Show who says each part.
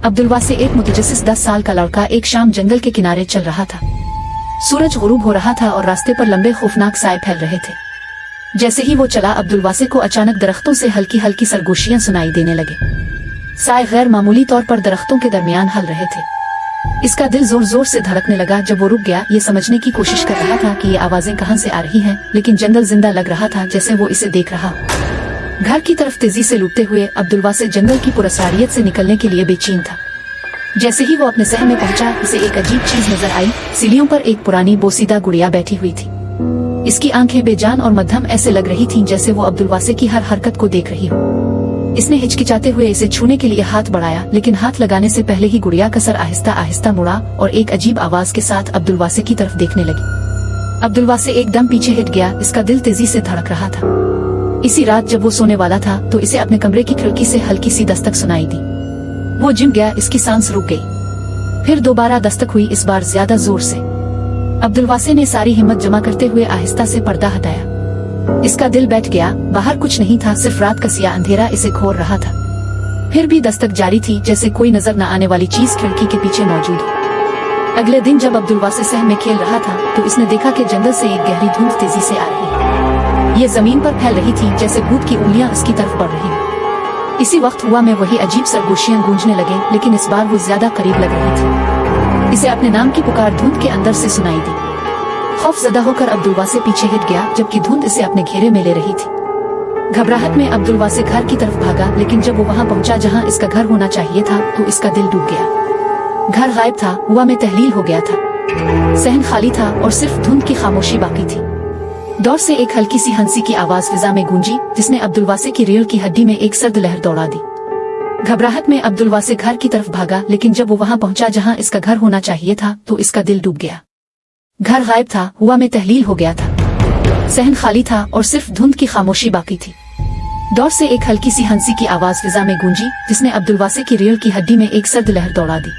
Speaker 1: अब्दुलवासे एक मुतजस्सिस 10 साल का लड़का एक शाम जंगल के किनारे चल रहा था। सूरज गुरूब हो रहा था और रास्ते पर लंबे खौफनाक साए फैल रहे थे। जैसे ही वो चला, अब्दुलवासे को अचानक दरख्तों से हल्की हल्की सरगोशियां सुनाई देने लगे। साए गैर मामूली तौर पर दरख्तों के दरमियान हल रहे थे। इसका दिल जोर जोर से धड़कने लगा। जब वो रुक गया, ये समझने की कोशिश कर रहा था कि ये आवाजें कहां से आ रही हैं, लेकिन जंगल जिंदा लग रहा था, जैसे वो इसे देख रहा हो। घर की तरफ तेजी से लूटते हुए अब्दुलवासे जंगल की पुरस्कारियत से निकलने के लिए बेचैन था। जैसे ही वो अपने शहर में पहुंचा, इसे एक अजीब चीज नजर आई। सीढ़ियों पर एक पुरानी बोसीदा गुड़िया बैठी हुई थी। इसकी आंखें बेजान और मध्यम ऐसे लग रही थीं जैसे वो अब्दुलवासे की हर हरकत को देख रही हो। इसने हिचकिचाते हुए इसे छूने के लिए हाथ बढ़ाया, लेकिन हाथ लगाने से पहले ही गुड़िया का सर आहिस्ता आहिस्ता मुड़ा और एक अजीब आवाज के साथ अब्दुलवासे की तरफ देखने लगी। अब्दुलवासे एकदम पीछे हट गया। इसका दिल तेजी से धड़क रहा था। इसी रात जब वो सोने वाला था तो इसे अपने कमरे की खिड़की से हल्की सी दस्तक सुनाई दी। वो जिम गया, इसकी सांस रुक गई। फिर दोबारा दस्तक हुई, इस बार ज्यादा जोर से। अब्दुलवासे ने सारी हिम्मत जमा करते हुए आहिस्ता से पर्दा हटाया। इसका दिल बैठ गया। बाहर कुछ नहीं था, सिर्फ रात का सिया अंधेरा इसे घोर रहा था। फिर भी दस्तक जारी थी, जैसे कोई नजर न आने वाली चीज खिड़की के पीछे मौजूद हो। अगले दिन जब अब्दुलवासे शहर में खेल रहा था तो इसने देखा कि जंगल से एक गहरी धुंध तेजी से आ रही है। ये जमीन पर फैल रही थी, जैसे भूत की उंगलियां उसकी तरफ बढ़ रही। इसी वक्त हुआ में वही अजीब सरगोशियां गूंजने लगे, लेकिन इस बार वो ज्यादा करीब लग रही थी। इसे अपने नाम की पुकार धुंध के अंदर से सुनाई दी। खौफजदा होकर अब्दुलवासे पीछे हट गया, जबकि धुंध इसे अपने घेरे में ले रही थी। घबराहट में अब्दुलवासे घर की तरफ भागा, लेकिन जब वो वहां पहुंचा जहां इसका घर होना चाहिए था तो इसका दिल डूब गया। घर गायब था, हुआ में तहलील हो गया था। सहन खाली था और सिर्फ धुंध की खामोशी बाकी थी। दौर से एक हल्की सी हंसी की आवाज फिजा में गूंजी, जिसने अब्दुलवासे की रीढ़ की हड्डी में एक सर्द लहर दौड़ा दी। घबराहट में अब्दुलवासे घर की तरफ भागा, लेकिन जब वो वहां पहुंचा जहां इसका घर होना चाहिए था तो इसका दिल डूब गया। घर गायब था, हुआ में तहलील हो गया था। सहन खाली था और सिर्फ धुंध की खामोशी बाकी थी। दौर से एक हल्की सी हंसी की आवाज फिजा में गूंजी, जिसने अब्दुलवासे की रीढ़ की हड्डी में एक सर्द लहर दौड़ा दी।